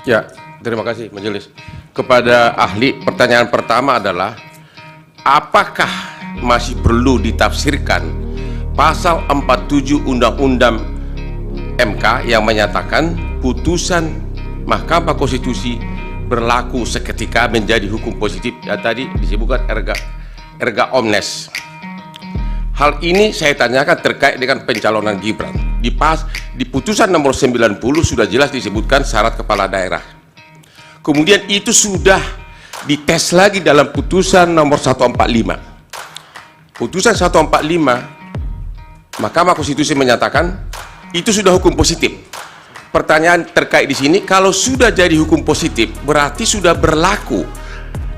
Ya, terima kasih Majelis. Kepada ahli, pertanyaan pertama adalah apakah masih perlu ditafsirkan pasal 47 Undang-Undang MK yang menyatakan putusan Mahkamah Konstitusi berlaku seketika menjadi hukum positif, yang tadi disebutkan erga omnes. Hal ini saya tanyakan terkait dengan pencalonan Gibran. Di putusan nomor 90 sudah jelas disebutkan syarat kepala daerah. Kemudian itu sudah dites lagi dalam putusan nomor 145. Putusan 145, Mahkamah Konstitusi menyatakan itu sudah hukum positif. Pertanyaan terkait di sini, kalau sudah jadi hukum positif berarti sudah berlaku.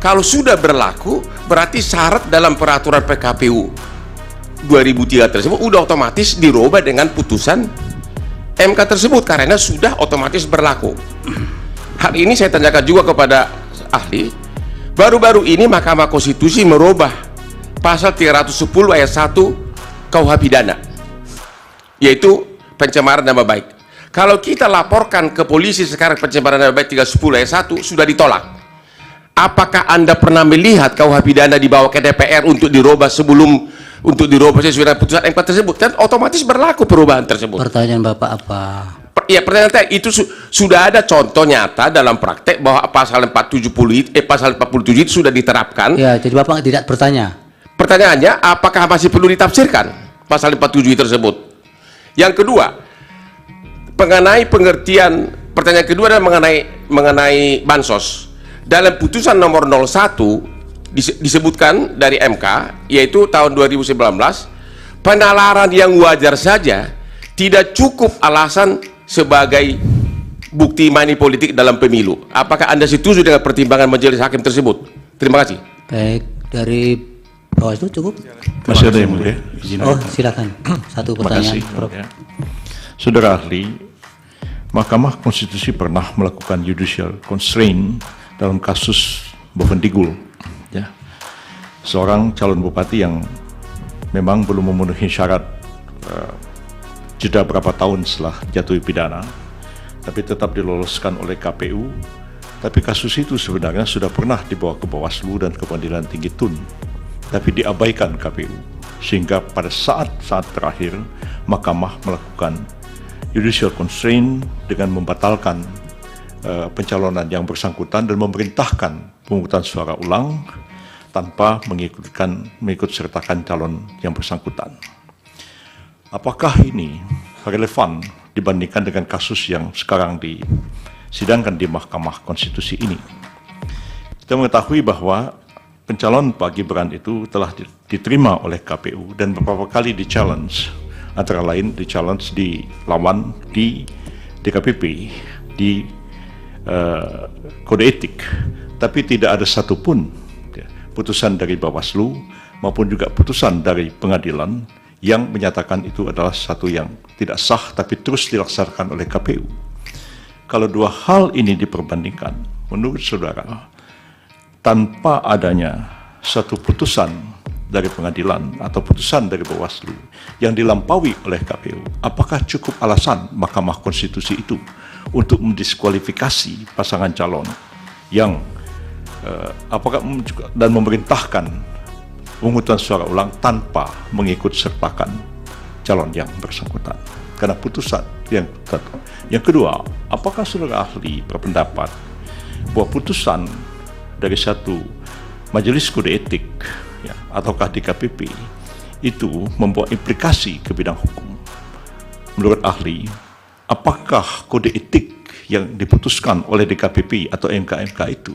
Kalau sudah berlaku berarti syarat dalam peraturan PKPU 2003 tersebut udah otomatis dirubah dengan putusan MK tersebut karena sudah otomatis berlaku. Hal ini saya tanyakan juga kepada ahli. Baru-baru ini Mahkamah Konstitusi merubah pasal 310 ayat 1 KUH pidana, yaitu pencemaran nama baik. Kalau kita laporkan ke polisi sekarang pencemaran nama baik 310 ayat 1 sudah ditolak. Apakah Anda pernah melihat KUH pidana dibawa ke DPR untuk dirubah sesuai dengan putusan MK tersebut? Dan otomatis berlaku perubahan tersebut. Pertanyaan Bapak apa? Ya, pertanyaan saya itu sudah ada contoh nyata dalam praktek bahwa pasal 470 pasal 47 itu sudah diterapkan. Ya, jadi Bapak tidak bertanya. Pertanyaannya, apakah masih perlu ditafsirkan pasal 47 tersebut? Yang kedua, mengenai pengertian, pertanyaan kedua adalah mengenai bansos. Dalam putusan nomor 01 disebutkan dari MK, yaitu tahun 2019, penalaran yang wajar saja tidak cukup alasan sebagai bukti money politik dalam pemilu. Apakah Anda setuju dengan pertimbangan majelis hakim tersebut? Terima kasih. Baik, dari Bawaslu cukup? Masih ada yang mulia? Oh, silakan. Satu pertanyaan. Terima kasih, ya. Saudara ahli, Mahkamah Konstitusi pernah melakukan judicial constraint dalam kasus Bovendigul, ya, seorang calon bupati yang memang belum memenuhi syarat jeda berapa tahun setelah jatuh pidana, tapi tetap diloloskan oleh KPU. Tapi kasus itu sebenarnya sudah pernah dibawa ke Bawaslu dan ke Pengadilan Tinggi Tun, tapi diabaikan KPU, sehingga pada saat-saat terakhir Mahkamah melakukan judicial constraint dengan membatalkan pencalonan yang bersangkutan dan memerintahkan pemungutan suara ulang tanpa mengikut sertakan calon yang bersangkutan. Apakah ini relevan dibandingkan dengan kasus yang sekarang disidangkan di Mahkamah Konstitusi ini? Kita mengetahui bahwa pencalon Pak Gibran itu telah diterima oleh KPU dan beberapa kali di-challenge, antara lain di-challenge, dilawan di DKPP, di kode etik, tapi tidak ada satupun putusan dari Bawaslu maupun juga putusan dari pengadilan yang menyatakan itu adalah satu yang tidak sah tapi terus dilaksanakan oleh KPU. Kalau dua hal ini diperbandingkan, menurut saudara, tanpa adanya satu putusan dari pengadilan atau putusan dari Bawaslu yang dilampaui oleh KPU, apakah cukup alasan Mahkamah Konstitusi itu untuk mendiskualifikasi pasangan calon yang dan memerintahkan pemungutan suara ulang tanpa mengikut sertakan calon yang bersangkutan karena putusan yang satu. Yang kedua, apakah saudara ahli berpendapat bahwa putusan dari satu majelis kode etik, ya, ataukah DKPP itu membawa implikasi ke bidang hukum? Menurut ahli, apakah kode etik yang diputuskan oleh DKPP atau MK-MK itu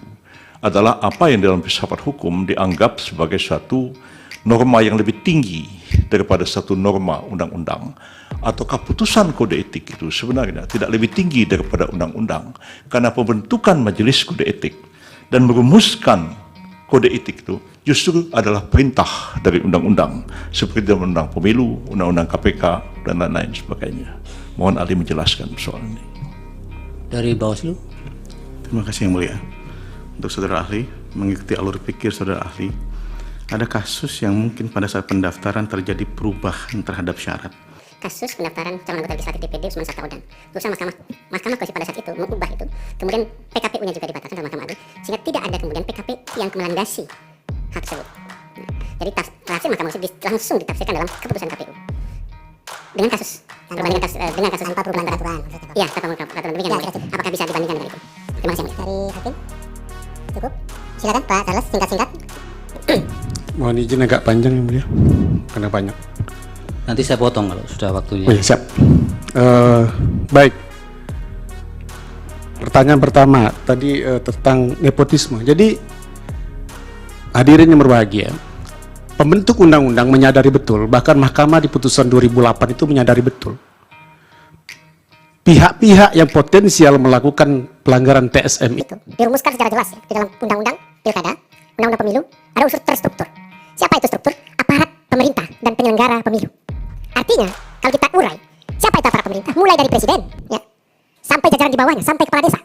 adalah apa yang dalam filsafat hukum dianggap sebagai suatu norma yang lebih tinggi daripada satu norma undang-undang? Ataukah putusan kode etik itu sebenarnya tidak lebih tinggi daripada undang-undang? Karena pembentukan majelis kode etik dan merumuskan kode etik itu justru adalah perintah dari undang-undang, seperti dalam undang pemilu, undang-undang KPK, dan lain-lain sebagainya. Mohon ahli menjelaskan soal ini. Dari Bawaslu. Terima kasih yang mulia. Untuk saudara ahli, mengikuti alur pikir saudara ahli, ada kasus yang mungkin pada saat pendaftaran terjadi perubahan terhadap syarat. kasus pendaftaran calon anggota legislatif DPD Usman Sabtaodang. Keputusan Mahkamah Konstitusi pada saat itu mengubah itu. Kemudian PKPU-nya juga dibatalkan oleh Mahkamah Agung, sehingga tidak ada kemudian PKP yang melandasi hak tersebut. Nah, jadi hasil Mahkamah Konstitusi langsung ditafsirkan dalam keputusan KPU dengan kasus perbandingan kasus dengan kasus tanpa perubahan peraturan. Iya, tanpa perubahan peraturan. Demikian. Apakah bisa dibandingkan dengan itu? Terima kasih. Dari hakim cukup. Silakan Pak Charles, singkat-singkat. Mohon izin agak panjang yang mulia, karena banyak. Nanti saya potong kalau sudah waktunya. Oh, ya, siap. Baik. Pertanyaan pertama tadi tentang nepotisme. Jadi hadirin yang berbahagia, pembentuk undang-undang menyadari betul, bahkan Mahkamah di putusan 2008 itu menyadari betul, pihak-pihak yang potensial melakukan pelanggaran TSM Itu dirumuskan secara jelas ya, di dalam undang-undang pilkada, undang-undang pemilu, ada unsur terstruktur. Siapa itu struktur? Aparat pemerintah dan penyelenggara pemilu. Artinya, kalau kita urai, siapa itu aparat pemerintah? Mulai dari presiden, ya, sampai jajaran di bawahnya, sampai kepala desa.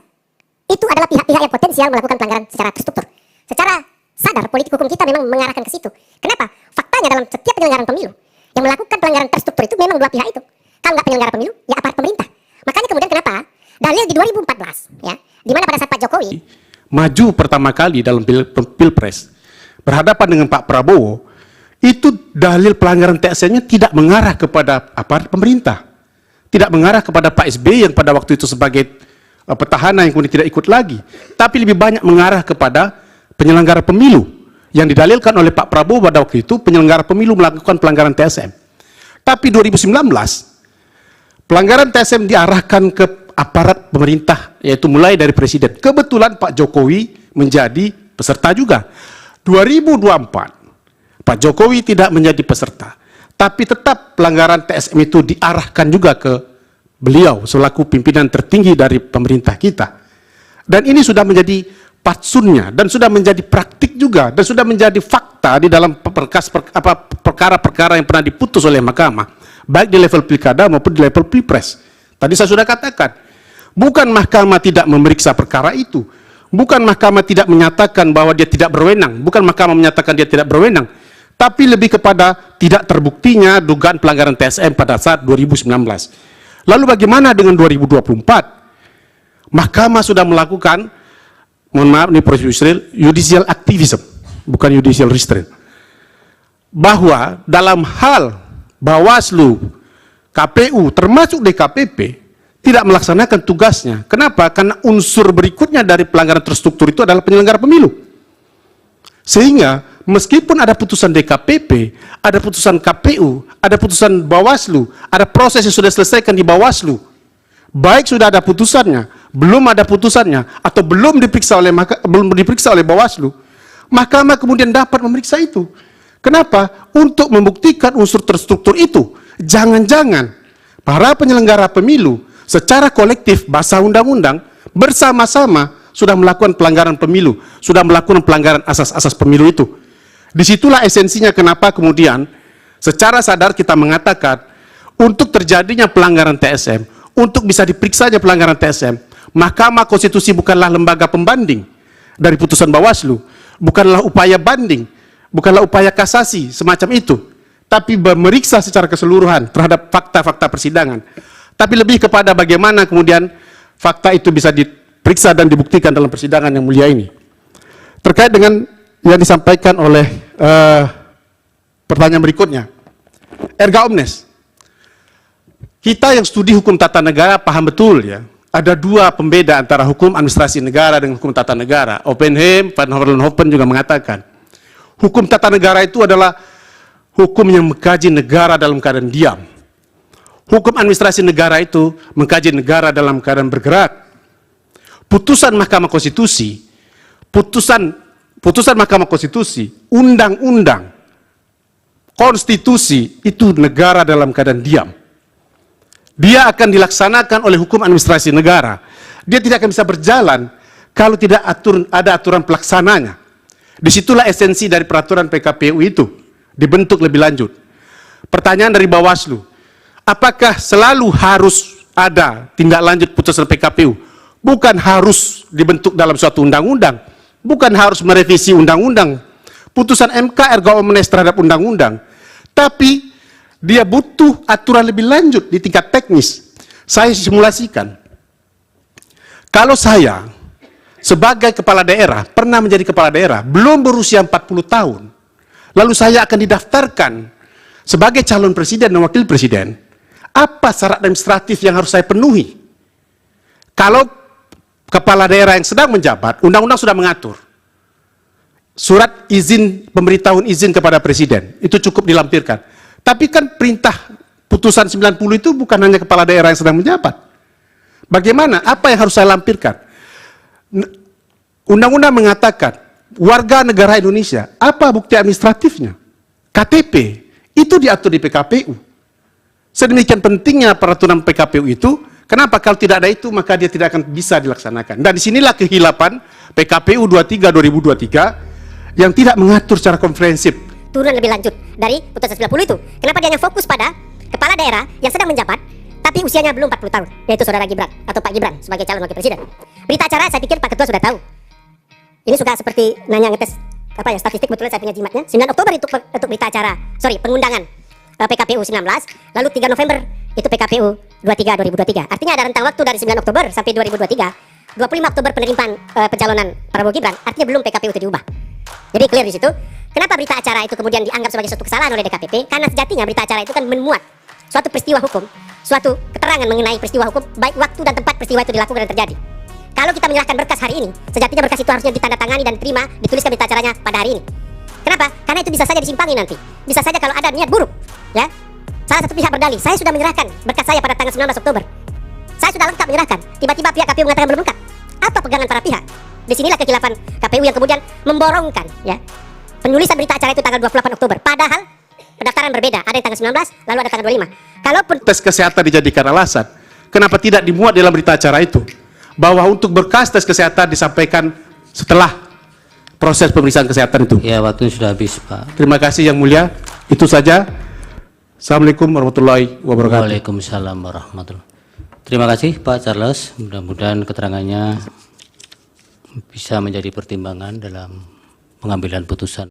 Itu adalah pihak-pihak yang potensial melakukan pelanggaran secara terstruktur. Secara sadar, politik hukum kita memang mengarahkan ke situ. Kenapa? Faktanya dalam setiap penyelenggaraan pemilu, yang melakukan pelanggaran terstruktur itu memang dua pihak itu. Kalau nggak penyelenggara pemilu, ya aparat pemerintah. Makanya kemudian kenapa dalil di 2014, ya, di mana pada saat Pak Jokowi maju pertama kali dalam pilpres berhadapan dengan Pak Prabowo, itu dalil pelanggaran TSM-nya tidak mengarah kepada aparat pemerintah, tidak mengarah kepada Pak SBY yang pada waktu itu sebagai petahana yang kemudian tidak ikut lagi, tapi lebih banyak mengarah kepada penyelenggara pemilu yang didalilkan oleh Pak Prabowo pada waktu itu penyelenggara pemilu melakukan pelanggaran TSM. Tapi 2019 pelanggaran TSM diarahkan ke aparat pemerintah, yaitu mulai dari presiden. Kebetulan Pak Jokowi menjadi peserta juga. 2024 Pak Jokowi tidak menjadi peserta, tapi tetap pelanggaran TSM itu diarahkan juga ke beliau selaku pimpinan tertinggi dari pemerintah kita. Dan ini sudah menjadi patsunnya dan sudah menjadi praktik juga dan sudah menjadi fakta di dalam perkara-perkara yang pernah diputus oleh mahkamah, baik di level pilkada maupun di level pilpres. Tadi saya sudah katakan, bukan mahkamah tidak memeriksa perkara itu, bukan mahkamah tidak menyatakan bahwa dia tidak berwenang, bukan mahkamah menyatakan dia tidak berwenang, tapi lebih kepada tidak terbuktinya dugaan pelanggaran TSM pada saat 2019. Lalu bagaimana dengan 2024? Mahkamah sudah melakukan, mohon maaf ini prosedural, judicial activism, bukan judicial restraint. Bahwa dalam hal Bawaslu, KPU, termasuk DKPP, tidak melaksanakan tugasnya. Kenapa? Karena unsur berikutnya dari pelanggaran terstruktur itu adalah penyelenggara pemilu. Sehingga meskipun ada putusan DKPP, ada putusan KPU, ada putusan Bawaslu, ada proses yang sudah selesaikan di Bawaslu, baik sudah ada putusannya, belum ada putusannya, atau belum diperiksa oleh Bawaslu, Mahkamah kemudian dapat memeriksa itu. Kenapa? Untuk membuktikan unsur terstruktur itu. Jangan-jangan para penyelenggara pemilu secara kolektif bahasa undang-undang bersama-sama sudah melakukan pelanggaran pemilu, sudah melakukan pelanggaran asas-asas pemilu itu. Disitulah esensinya kenapa kemudian secara sadar kita mengatakan untuk terjadinya pelanggaran TSM, untuk bisa diperiksanya pelanggaran TSM, Mahkamah Konstitusi bukanlah lembaga pembanding dari putusan Bawaslu, bukanlah upaya banding, bukanlah upaya kasasi semacam itu, tapi memeriksa secara keseluruhan terhadap fakta-fakta persidangan. Tapi lebih kepada bagaimana kemudian fakta itu bisa diperiksa dan dibuktikan dalam persidangan yang mulia ini. Terkait dengan yang disampaikan oleh pertanyaan berikutnya, erga omnes. Kita yang studi hukum tata negara paham betul ya, ada dua pembeda antara hukum administrasi negara dengan hukum tata negara. Oppenheim, Van Hollenhoven juga mengatakan, hukum tata negara itu adalah hukum yang mengkaji negara dalam keadaan diam. Hukum administrasi negara itu mengkaji negara dalam keadaan bergerak. Putusan Mahkamah Konstitusi, putusan Mahkamah Konstitusi, undang-undang, konstitusi itu negara dalam keadaan diam. Dia akan dilaksanakan oleh hukum administrasi negara. Dia tidak akan bisa berjalan kalau tidak ada aturan pelaksananya. Disitulah esensi dari peraturan PKPU itu dibentuk lebih lanjut. Pertanyaan dari Bawaslu, apakah selalu harus ada tindak lanjut putusan PKPU? Bukan harus dibentuk dalam suatu undang-undang, bukan harus merevisi undang-undang, putusan MK erga omnes terhadap undang-undang, tapi dia butuh aturan lebih lanjut di tingkat teknis. Saya simulasikan, kalau saya sebagai kepala daerah, pernah menjadi kepala daerah, belum berusia 40 tahun, lalu saya akan didaftarkan sebagai calon presiden dan wakil presiden, apa syarat administratif yang harus saya penuhi? Kalau kepala daerah yang sedang menjabat, undang-undang sudah mengatur. Surat izin, pemberitahuan izin kepada presiden, itu cukup dilampirkan. Tapi kan perintah putusan 90 itu bukan hanya kepala daerah yang sedang menjabat. Bagaimana? Apa yang harus saya lampirkan? Undang-undang mengatakan, warga negara Indonesia, apa bukti administratifnya? KTP, itu diatur di PKPU. Sedemikian pentingnya peraturan PKPU itu, kenapa kalau tidak ada itu maka dia tidak akan bisa dilaksanakan. Dan disinilah kehilapan PKPU 23/2023 yang tidak mengatur secara komprehensif. Turunan lebih lanjut dari putusan 90 itu. Kenapa dia hanya fokus pada kepala daerah yang sedang menjabat tapi usianya belum 40 tahun, yaitu saudara Gibran atau Pak Gibran sebagai calon wakil presiden. Berita acara saya pikir Pak Ketua sudah tahu. Ini suka seperti nanya ngetes apa ya, statistik, betul saya punya jimatnya. 9 Oktober itu untuk berita acara, pengundangan PKPU 19, lalu 3 November itu PKPU 23/2023. Artinya ada rentang waktu dari 9 Oktober sampai 2023. 25 Oktober penerimaan pencalonan Prabowo Gibran, artinya belum PKPU itu diubah. Jadi clear di situ. Kenapa berita acara itu kemudian dianggap sebagai suatu kesalahan oleh DKPP? Karena sejatinya berita acara itu kan memuat suatu peristiwa hukum, suatu keterangan mengenai peristiwa hukum, baik waktu dan tempat peristiwa itu dilakukan dan terjadi. Kalau kita menyerahkan berkas hari ini, sejatinya berkas itu harusnya ditandatangani dan diterima, dituliskan berita acaranya pada hari ini. Kenapa? Karena itu bisa saja disimpangi nanti. Bisa saja kalau ada niat buruk, ya. Salah satu pihak berdalih, saya sudah menyerahkan berkas saya pada tanggal 19 Oktober. Saya sudah lengkap menyerahkan. Tiba-tiba pihak KPU mengatakan belum lengkap. Apa pegangan para pihak? Disinilah kekhilafan KPU yang kemudian memborongkan, ya, penulisan berita acara itu tanggal 28 Oktober. Padahal pendaftaran berbeda. Ada yang tanggal 19, lalu ada tanggal 25. Kalaupun Tes kesehatan dijadikan alasan, kenapa tidak dimuat dalam berita acara itu? Bahwa untuk berkas tes kesehatan disampaikan setelah proses pemeriksaan kesehatan itu. Ya, waktunya sudah habis, Pak. Terima kasih Yang Mulia. Itu saja. Assalamualaikum warahmatullahi wabarakatuh. Waalaikumsalam warahmatullahi. Terima kasih Pak Charles. Mudah-mudahan keterangannya bisa menjadi pertimbangan dalam pengambilan putusan.